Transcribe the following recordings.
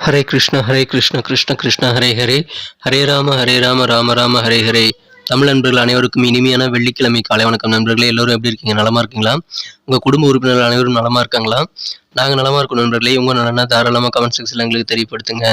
ஹரே கிருஷ்ண கிருஷ்ண கிருஷ்ண ஹரே ஹரே, ஹரே ராம ராம ராம ஹரே ஹரே. தமிழ் நண்பர்கள் அனைவருக்கும் இனிமையான வெள்ளிக்கிழமை காலை வணக்கம் நண்பர்களே. எல்லோரும் எப்படி இருக்கீங்க? நலமா இருக்கீங்களா? உங்கள் குடும்ப உறுப்பினர்கள் அனைவரும் நலமா இருக்காங்களா? நாங்கள் நலமா இருக்கோம் நண்பர்களே. உங்கள் நலனா தாராளமாக கமெண்ட் செக்ஷனில் எங்களுக்கு தெரியப்படுத்துங்க.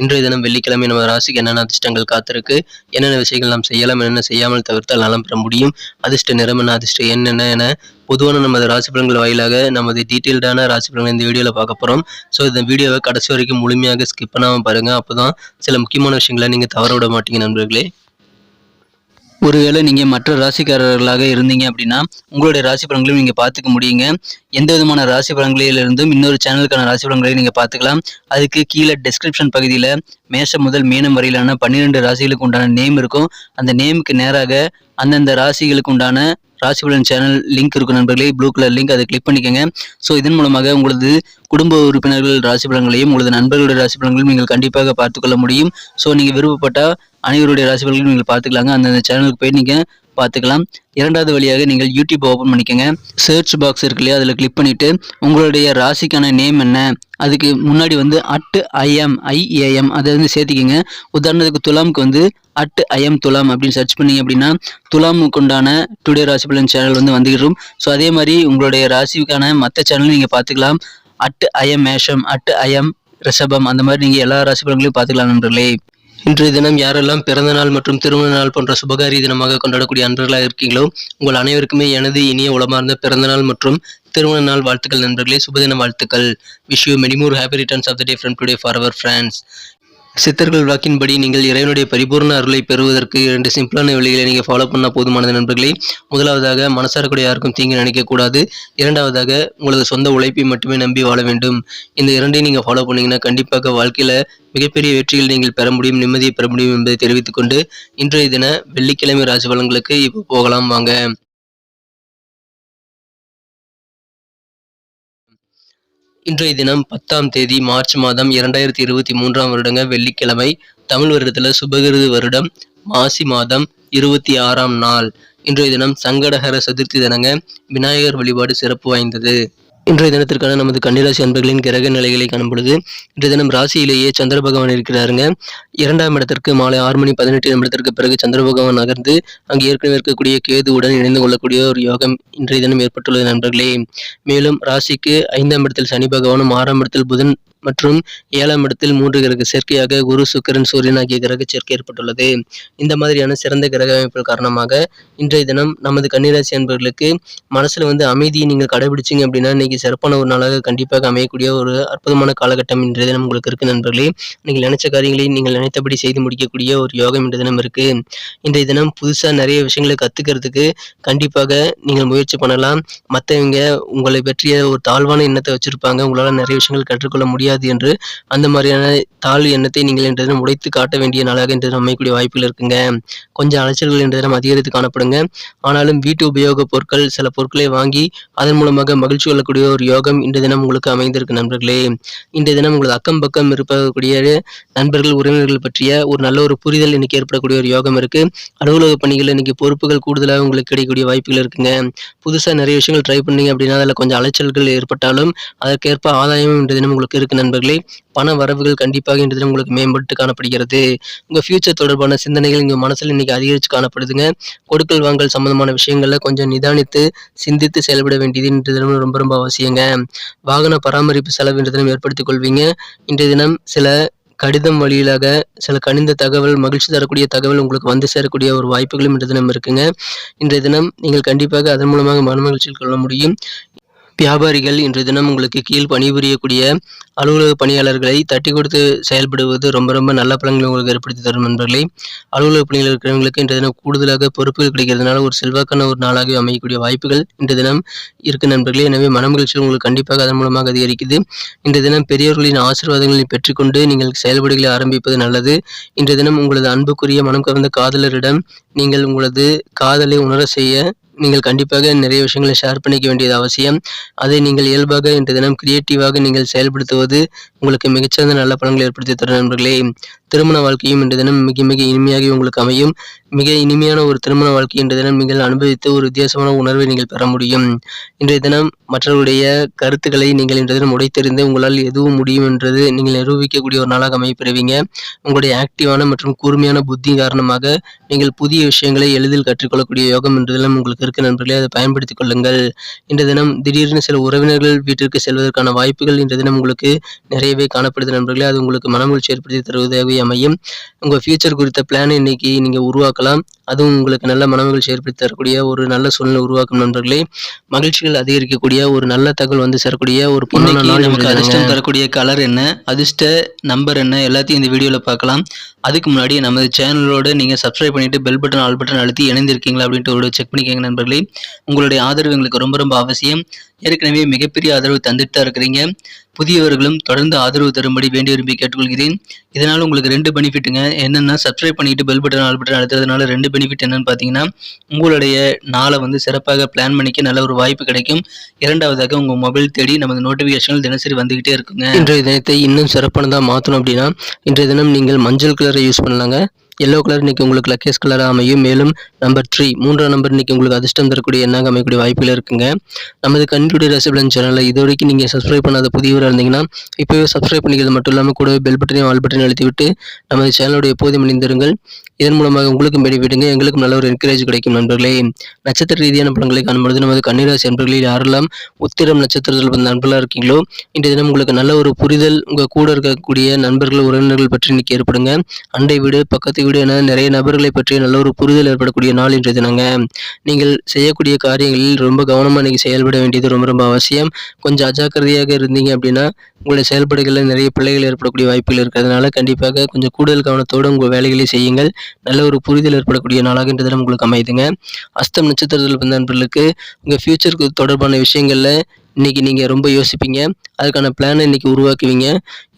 இன்றைய தினம் வெள்ளிக்கிழமை நம்ம ராசிக்கு என்னென்ன அதிர்ஷ்டங்கள் காத்திருக்கு, என்னென்ன விஷயங்கள் நாம் செய்யலாம், என்னென்ன செய்யாமல் தவிர்த்தால் நலம் பெற முடியும், அதிர்ஷ்ட நிறம் என்ன, அதிர்ஷ்ட எண் என்ன என பொதுவான நமது ராசி பலன்கள் வாயிலாக நமது டீட்டெயில்டான ராசி பலன்கள் இந்த வீடியோவில் பார்க்க போகிறோம். ஸோ இந்த வீடியோவை கடைசி வரைக்கும் முழுமையாக ஸ்கிப் பண்ணாமல் பாருங்கள். அப்போ தான் சில முக்கியமான விஷயங்களை நீங்கள் தவற விட மாட்டீங்க நண்பர்களே. ஒருவேளை நீங்கள் மற்ற ராசிக்காரர்களாக இருந்தீங்க அப்படின்னா உங்களுடைய ராசி பலன்களையும் நீங்கள் பார்த்துக்க முடியுங்க. எந்த விதமான ராசி பலன்களிலிருந்தும் இன்னொரு சேனலுக்கான ராசி பலன்களையும் நீங்கள் பார்த்துக்கலாம். அதுக்கு கீழே டெஸ்கிரிப்ஷன் பகுதியில் மேஷம் முதல் மீனம் வரையிலான 12 ராசிகளுக்கு உண்டான நேம் இருக்கும். அந்த நேமுக்கு நேராக அந்தந்த ராசிகளுக்கு உண்டான ராசி பலன் சேனல் லிங்க் இருக்கும் நண்பர்களே, ப்ளூ கலர் லிங்க், அதை கிளிக் பண்ணிக்கோங்க. ஸோ இதன் மூலமாக உங்களது குடும்ப உறுப்பினர்கள் ராசி பலன்களையும் உங்களது நண்பர்களுடைய ராசி பலன்களையும் நீங்கள் கண்டிப்பாக பார்த்துக்கொள்ள முடியும். ஸோ நீங்கள் விருப்பப்பட்டால் அனைவருடைய ராசி பலன்களையும் நீங்கள் பார்த்துக்கலாங்க. அந்தந்த சேனலுக்கு போய் நீங்கள் பார்த்துக்கலாம். இரண்டாவது வழியாக நீங்கள் யூடியூப் ஓப்பன் பண்ணிக்கோங்க. சர்ச் பாக்ஸ் இருக்கு இல்லையா, அதில் கிளிக் பண்ணிவிட்டு உங்களுடைய ராசிக்கான நேம் என்ன, அதுக்கு முன்னாடி IAM அதை சேர்த்திக்கோங்க. உதாரணத்துக்கு துலாமுக்கு @IAM துலாம் அப்படின்னு சர்ச் பண்ணீங்க அப்படின்னா துலாமுக்கு உண்டான டுடே ராசி பலன் சேனல் வந்துகிடும். ஸோ அதே மாதிரி உங்களுடைய ராசிக்கான மற்ற சேனலும் நீங்கள் பார்த்துக்கலாம். @IAM மேஷம், @IAM ரிஷபம், அந்த மாதிரி நீங்கள் எல்லா ராசி பலன்களையும் பார்த்துக்கலாம் நண்பர்களே. இன்றைய தினம் யாரெல்லாம் பிறந்த நாள் மற்றும் திருமண நாள் போன்ற சுபகாரிய தினமாக கொண்டாடக்கூடிய அன்பர்களாக இருக்கீங்களோ உங்கள் அனைவருக்குமே எனது இனிய உளமார்ந்த பிறந்தநாள் மற்றும் திருமண நாள் வாழ்த்துக்கள் நண்பர்களே. சுபதின வாழ்த்துக்கள். Wish you many more happy returns of the day from today for our friends. சித்தர்கள் வாக்கின்படி நீங்கள் இறைவனுடைய பரிபூர்ண அருளை பெறுவதற்கு 2 சிம்பிளான வழிகளை நீங்கள் ஃபாலோ பண்ணால் போதுமானது நண்பர்களே. முதலாவதாக மனசார கூட யாருக்கும் தீங்கு நினைக்கக்கூடாது. இரண்டாவதாக உங்களது சொந்த உழைப்பை மட்டுமே நம்பி வாழ வேண்டும். இந்த இரண்டையும் நீங்கள் ஃபாலோ பண்ணீங்கன்னா கண்டிப்பாக வாழ்க்கையில் மிகப்பெரிய வெற்றிகள் நீங்கள் பெற முடியும், நிம்மதியை பெற முடியும் என்பதை தெரிவித்துக் கொண்டு இன்றைய தின வெள்ளிக்கிழமை ராசி பலன்களுக்கு இப்போ போகலாம் வாங்க. இன்றைய தினம் 10ஆம் தேதி மார்ச் மாதம் 2023 வருடங்க வெள்ளிக்கிழமை. தமிழ் வருடத்தில் சுபகிருது வருடம் மாசி மாதம் 26ஆம் நாள். இன்றைய தினம் சங்கடஹர சதுர்த்தி தினங்க. விநாயகர் வழிபாடு சிறப்பு வாய்ந்தது. இன்றைய தினத்திற்கான நமது கன்னிராசி அன்பர்களின் கிரக நிலைகளை காணும் பொழுது இன்றைய தினம் ராசியிலேயே சந்திர பகவான் இருக்கிறாருங்க. 2ஆம் இடத்திற்கு மாலை 6:18 பிறகு சந்திர பகவான் நகர்ந்து அங்கு ஏற்கனவே இருக்கக்கூடிய கேதுவுடன் இணைந்து கொள்ளக்கூடிய ஒரு யோகம் இன்றைய தினம் ஏற்பட்டுள்ளது நண்பர்களே. மேலும் ராசிக்கு 5ஆம் இடத்தில் சனி பகவானும் 6ஆம் இடத்தில் புதன் மற்றும் 7ஆம் இடத்தில் 3 கிரக சேர்க்கையாக குரு, சுக்கிரன், சூரியன் ஆகிய கிரக சேர்க்கை ஏற்பட்டுள்ளது. இந்த மாதிரியான சிறந்த கிரக அமைப்புகள் காரணமாக இன்றைய தினம் நமது கன்னிராசி அன்பர்களுக்கு மனசுல அமைதியை நீங்கள் கடைபிடிச்சிங்க அப்படின்னா இன்னைக்கு சிறப்பான ஒரு நாளாக கண்டிப்பாக அமையக்கூடிய ஒரு அற்புதமான காலகட்டம் இன்றைய தினம் உங்களுக்கு இருக்கு நண்பர்களே. நீங்கள் நினைச்ச காரியங்களை நீங்கள் நினைத்தபடி செய்து முடிக்கக்கூடிய ஒரு யோகம் இன்றைய தினம் இருக்கு. இன்றைய தினம் புதுசா நிறைய விஷயங்களை கத்துக்கிறதுக்கு கண்டிப்பாக நீங்கள் முயற்சி பண்ணலாம். மற்றவங்க உங்களை பற்றிய ஒரு தாழ்வான எண்ணத்தை வச்சிருப்பாங்க, உங்களால் நிறைய விஷயங்கள் கற்றுக்கொள்ள முடியாது என்று அந்த மாதிரியான தாழ்வு எண்ணத்தை நீங்கள் இன்றைய தினம் உடைத்து காட்ட வேண்டிய நாளாக இன்றைய தினம் அமையக்கூடிய வாய்ப்புகள் இருக்குங்க. கொஞ்சம் அலைச்சல்கள் இன்றைய தினம் அதிகரித்து காணப்படுங்க. ஆனாலும் வீட்டு உபயோக பொருட்கள் சில பொருட்களை வாங்கி அதன் மூலமாக மகிழ்ச்சி கொள்ளக்கூடிய ஒரு யோகம் இன்றைய தினம் உங்களுக்கு அமைந்திருக்கு நண்பர்களே. இன்றைய தினம் உங்களது அக்கம் பக்கம் இருக்கக்கூடிய நண்பர்கள், உறவினர்கள் பற்றிய ஒரு நல்ல ஒரு புரிதல் இன்னைக்கு ஏற்படக்கூடிய ஒரு யோகம் இருக்கு. அலுவலக பணிகள் இன்னைக்கு பொறுப்புகள் கூடுதலாக உங்களுக்கு கிடைக்கக்கூடிய வாய்ப்புகள் இருக்குங்க. புதுசாக நிறைய விஷயங்கள் ட்ரை பண்ணீங்க அப்படின்னா அதில் கொஞ்சம் அலைச்சல்கள் ஏற்பட்டாலும் அதற்கேற்ப ஆதாயமும் இன்றைய தினம் உங்களுக்கு இருக்கு நண்பர்களே. பண வரவுகள் கண்டிப்பாக இன்றைய தினம் உங்களுக்கு மேம்பட்டு காணப்படுகிறது. உங்க ஃபியூச்சர் தொடர்பான சிந்தனைகள் இங்க மனசுல இன்னைக்கு அதிகரிச்சு காணப்படுதுங்க. கொடுக்கல் வாங்கல் சம்பந்தமான விஷயங்கள்ல கொஞ்சம் நிதானித்து சிந்தித்து செயல்பட வேண்டியது இன்றைய தினம் ரொம்ப ரொம்ப அவசியங்க. வாகன பராமரிப்பு செலவு இன்றைய தினம் ஏற்படுத்திக் கொள்வீங்க. இன்றைய தினம் சில கடிதம் வழியிலாக சில கனிந்த தகவல், மகிழ்ச்சி தரக்கூடிய தகவல் உங்களுக்கு சேரக்கூடிய ஒரு வாய்ப்புகளும் இன்றைய தினம் இருக்குங்க. இன்றைய தினம் நீங்கள் கண்டிப்பாக அதன் மூலமாக மனமகிழ்ச்சியில் கொள்ள முடியும். வியாபாரிகள் இன்றைய தினம் உங்களுக்கு கீழ் பணிபுரியக்கூடிய அலுவலக பணியாளர்களை தட்டி கொடுத்து செயல்படுவது ரொம்ப ரொம்ப நல்ல பலன்களை உங்களுக்கு ஏற்படுத்தி தரும் நண்பர்களே. அலுவலக பணியில் இருக்கிறவங்களுக்கு இன்றைய தினம் கூடுதலாக பொறுப்புகள் கிடைக்கிறதுனால ஒரு செல்வாக்கான ஒரு நாளாக அமையக்கூடிய வாய்ப்புகள் இன்றைய தினம் இருக்கு நண்பர்களே. எனவே மனமகிழ்ச்சி உங்களுக்கு கண்டிப்பாக அதன் மூலமாக அதிகரிக்குது. இன்றைய தினம் பெரியவர்களின் ஆசீர்வாதங்களை பெற்றுக்கொண்டு நீங்கள் செயல்பாடுகளை ஆரம்பிப்பது நல்லது. இன்றைய தினம் உங்களது அன்புக்குரிய மனம் கவர்ந்த காதலரிடம் நீங்கள் உங்களது காதலை உணர செய்ய நீங்கள் கண்டிப்பாக நிறைய விஷயங்களை ஷேர் பண்ணிக்க வேண்டியது அவசியம். அதை நீங்கள் இயல்பாக இன்றைய தினம் கிரியேட்டிவாக நீங்கள் செயல்படுத்துவது உங்களுக்கு மிகச்சிறந்த நல்ல பலன்களை ஏற்படுத்தி தரும் நண்பர்களே. திருமண வாழ்க்கையும் இன்றைய தினம் மிக மிக இனிமையாக உங்களுக்கு அமையும். மிக இனிமையான ஒரு திருமண வாழ்க்கை இன்றைய தினம் நீங்கள் அனுபவித்து ஒரு வித்தியாசமான உணர்வை நீங்கள் பெற முடியும். இன்றைய தினம் மற்றவர்களுடைய கருத்துக்களை நீங்கள் இன்றைய தினம் உடைத்தெறிந்து உங்களால் எதுவும் முடியும் என்றது நீங்கள் நிரூபிக்கக்கூடிய ஒரு நாளாக அமைப்பெறுவீங்க. உங்களுடைய ஆக்டிவான மற்றும் கூர்மையான புத்தி காரணமாக நீங்கள் புதிய விஷயங்களை எளிதில் கற்றுக்கொள்ளக்கூடிய யோகம் இன்றைய தினம் உங்களுக்கு இருக்கு நண்பர்களே. அதை பயன்படுத்திக் கொள்ளுங்கள். இன்றைய தினம் திடீர்னு சில உறவினர்கள் வீட்டிற்கு செல்வதற்கான வாய்ப்புகள் இன்றைய தினம் உங்களுக்கு நிறையவே காணப்படுது நண்பர்களே. அது உங்களுக்கு மனமகிழ்ச்சி ஏற்படுத்தி தருவதாகவே அமையும். உங்க ஃபியூச்சர் குறித்த பிளான் இன்னைக்கு நீங்க உருவாக்கலாம். அதுவும் உங்களுக்கு நல்ல மனமகிழ்ச்சி ஏற்படுத்தி தரக்கூடிய ஒரு நல்ல சூழ்நிலை உருவாக்கும் நண்பர்களே. மகிழ்ச்சிகள் அதிகரிக்கக்கூடிய ஒரு நல்ல தகவல் வந்து சேரக்கூடிய ஒரு பொன்னான நாள். நமக்கு அதிர்ஷ்டம் தரக்கூடிய கலர் என்ன, அதிர்ஷ்ட நம்பர் என்ன, எல்லாத்தையும் இந்த வீடியோல பார்க்கலாம். அதுக்கு முன்னாடி நமது சேனலோட நீங்க சப்ஸ்கிரைப் பண்ணிட்டு பெல் பட்டன் ஆல் பட்டன் அழுத்தி இணைந்திருக்கீங்களா அப்படின்ட்டு ஒரு செக் பண்ணிக்கோங்க நண்பர்களே. உங்களுடைய ஆதரவு எங்களுக்கு ரொம்ப ரொம்ப அவசியம். ஏற்கனவே மிகப்பெரிய ஆதரவு தந்துட்டு தான் இருக்கிறீங்க. புதியவர்களும் தொடர்ந்து ஆதரவு தரும்படி வேண்டி விரும்பி கேட்டுக்கொள்கிறேன். இதனால் உங்களுக்கு 2 பெனிஃபிட்டுங்க. என்னென்னா, சப்ஸ்கிரைப் பண்ணிட்டு பெல் பட்டன் ஆல் பட்டன் அழுத்துறதுனால 2 பெனிஃபிட் என்னன்னு பார்த்தீங்கன்னா, உங்களுடைய நாளை வந்து சிறப்பாக பிளான் பண்ணிக்க நல்ல ஒரு வாய்ப்பு கிடைக்கும். இரண்டாவதாக உங்கள் மொபைல் தேடி நமது நோட்டிஃபிகேஷன்கள் தினசரி வந்துகிட்டே இருக்குங்க. இன்றைய தினத்தை இன்னும் சிறப்பானதாக மாற்றணும் அப்படின்னா, இன்றைய தினம் நீங்கள் மஞ்சள் கலரை யூஸ் பண்ணலாங்க. எல்லோ கலர் இன்னைக்கு உங்களுக்கு லக்கேஸ் கலராக அமையும். மேலும் நம்பர் 3 3ஆம் நம்பர் இன்னைக்கு உங்களுக்கு அதிர்ஷ்டம் தரக்கூடிய எண்ணாக அமையக்கூடிய வாய்ப்புகள் இருக்குங்க. நமது கண்ணுடைய ரசிபலன் சேனலில் இது வரைக்கும் நீங்கள் சப்ஸ்கிரைப் பண்ணாத புதியவராக இருந்தீங்கன்னா இப்போவே சப்ஸ்கிரைப் பண்ணிக்கிறது மட்டும் இல்லாமல் கூடவே பெல் பட்டனையும் ஆல் பட்டனையும் அழுத்திவிட்டு நமது சேனலுடைய எப்போதும் இணைந்திருங்கள். இதன் மூலமாக உங்களுக்கும் பெனிஃபிட்டுங்க, எங்களுக்கும் நல்ல ஒரு என்கரேஜ் கிடைக்கும் நண்பர்களே. நட்சத்திர ரீதியான பலன்களை காணும்பொழுது நமது கன்னிராசி நண்பர்களில் யாரெல்லாம் உத்திரம் நட்சத்திரத்தில் வந்த நண்பர்களாக இருக்கீங்களோ இன்றைய தினம் உங்களுக்கு நல்ல ஒரு புரிதல் உங்கள் கூட இருக்கக்கூடிய நண்பர்கள் உறவினர்கள் பற்றி இன்னைக்கு ஏற்படுங்க. அண்டை வீடு பக்கத்து வீடு என நிறைய நபர்களை பற்றி நல்ல ஒரு புரிதல் ஏற்படக்கூடிய நாள் இன்றைய தினங்க. நீங்கள் செய்யக்கூடிய காரியங்களில் ரொம்ப கவனமாக இன்னைக்கு செயல்பட வேண்டியது ரொம்ப ரொம்ப அவசியம். கொஞ்சம் அஜாக்கிரதையாக இருந்தீங்க அப்படின்னா உங்களுடைய செயல்பாடுகளில் நிறைய பிள்ளைகள் ஏற்படக்கூடிய வாய்ப்புகள் இருக்கிறதுனால கண்டிப்பாக கொஞ்சம் கூடுதல் கவனத்தோடு உங்கள் வேலைகளை செய்யுங்கள். நல்ல ஒரு புரிதல் ஏற்படக்கூடிய நாளாக இன்றைய தினம் உங்களுக்கு அமைதுங்க. அஸ்தம் நட்சத்திரத்தில் வந்த நண்பர்களுக்கு உங்கள் ஃபியூச்சருக்கு தொடர்பான விஷயங்களில் இன்னைக்கு நீங்கள் ரொம்ப யோசிப்பீங்க. அதுக்கான பிளானை இன்னைக்கு உருவாக்குவீங்க.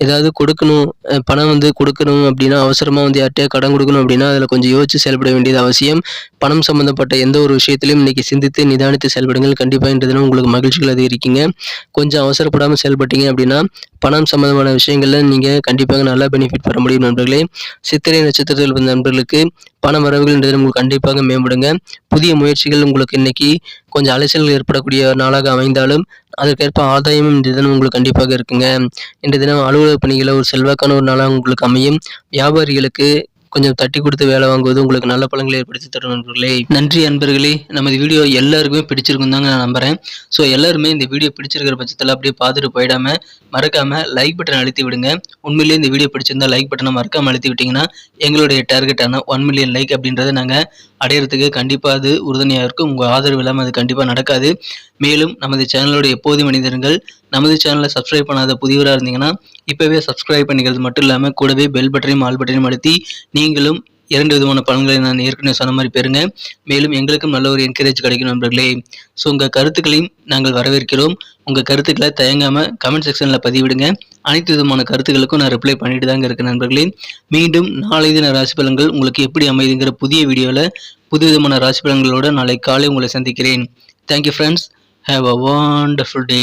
ஏதாவது கொடுக்கணும், பணம் வந்து கொடுக்கணும் அப்படின்னா அவசரமாக வந்து யார்கிட்டயா கடன் கொடுக்கணும் அப்படின்னா அதில் கொஞ்சம் யோசிச்சு செயல்பட வேண்டியது அவசியம். பணம் சம்மந்தப்பட்ட எந்த ஒரு விஷயத்திலையும் இன்னைக்கு சிந்தித்து நிதானித்து செயல்படுங்கள். கண்டிப்பாக இன்றைய தினம் உங்களுக்கு மகிழ்ச்சிகள் அதிகரிக்குங்க. கொஞ்சம் அவசரப்படாமல் செயல்பட்டீங்க அப்படின்னா பணம் சம்பந்தமான விஷயங்களில் நீங்கள் கண்டிப்பாக நல்லா பெனிஃபிட் பெற முடியும் நண்பர்களே. சித்திரை நட்சத்திரத்தில் வந்த நண்பர்களுக்கு பண வரவுகள் இன்றைய தினம் உங்களுக்கு கண்டிப்பாக மேம்படுங்க. புதிய முயற்சிகள் உங்களுக்கு இன்னைக்கு கொஞ்சம் அலைச்சல்கள் ஏற்படக்கூடிய நாளாக அமைந்தாலும் அதற்கேற்ப ஆதாயமும் இன்றைய தினம் உங்களுக்கு கண்டிப்பாக இருக்குங்க. இன்றைய தினம் அலுவலக பணிகளை ஒரு செல்வாக்கான ஒரு நாளாக உங்களுக்கு அமையும். வியாபாரிகளுக்கு கொஞ்சம் தட்டி கொடுத்து வேலை வாங்குவது உங்களுக்கு நல்ல பலன்களை ஏற்படுத்தி தரும் நண்பர்களே. நன்றி அன்பர்களே. நமது வீடியோ எல்லாருக்குமே பிடிச்சிருக்கும் தாங்க நான் நம்புறேன். ஸோ எல்லாருமே இந்த வீடியோ பிடிச்சிருக்கிற பட்சத்தில் அப்படியே பார்த்துட்டு போயிடாம மறக்காம லைக் பட்டன் அழுத்தி விடுங்க. உண்மையிலேயே இந்த வீடியோ பிடிச்சிருந்தா லைக் பட்டனை மறக்காம அழுத்தி விட்டீங்கன்னா எங்களுடைய டார்கெட்டான 1 மில்லியன் லைக் அப்படின்றத நாங்கள் அடையிறதுக்கு கண்டிப்பாக அது உறுதுணையாக இருக்கும். உங்கள் ஆதரவு இல்லாமல் அது கண்டிப்பாக நடக்காது. மேலும் நமது சேனலோட எப்போதும் மனிதர்கள் நமது சேனலை சப்ஸ்கிரைப் பண்ணாத புதியவராக இருந்தீங்கன்னா இப்போவே சப்ஸ்கிரைப் பண்ணிக்கிறது மட்டும் இல்லாமல் கூடவே பெல் பட்டனையும் ஆல் பட்டனையும் அழுத்தி நீங்களும் 2 விதமான பலன்களை நான் ஏற்கனவே சொன்ன மாதிரி பெறுங்க. மேலும் எங்களுக்கும் நல்ல ஒரு என்கரேஜ் கிடைக்கும் நண்பர்களே. ஸோ உங்கள் கருத்துக்களையும் நாங்கள் வரவேற்கிறோம். உங்கள் கருத்துக்களை தயங்காமல் கமெண்ட் செக்ஷனில் பதிவிடுங்க. அனைத்து விதமான கருத்துக்களுக்கும் நான் ரிப்ளை பண்ணிட்டு தாங்க இருக்கேன் நண்பர்களே. மீண்டும் நாளை தின ராசி பலன்கள் உங்களுக்கு எப்படி அமைதுங்கிற புதிய வீடியோவில் புது விதமான ராசி பலன்களோட நாளை காலை உங்களை சந்திக்கிறேன். Thank you friends. Have a wonderful day.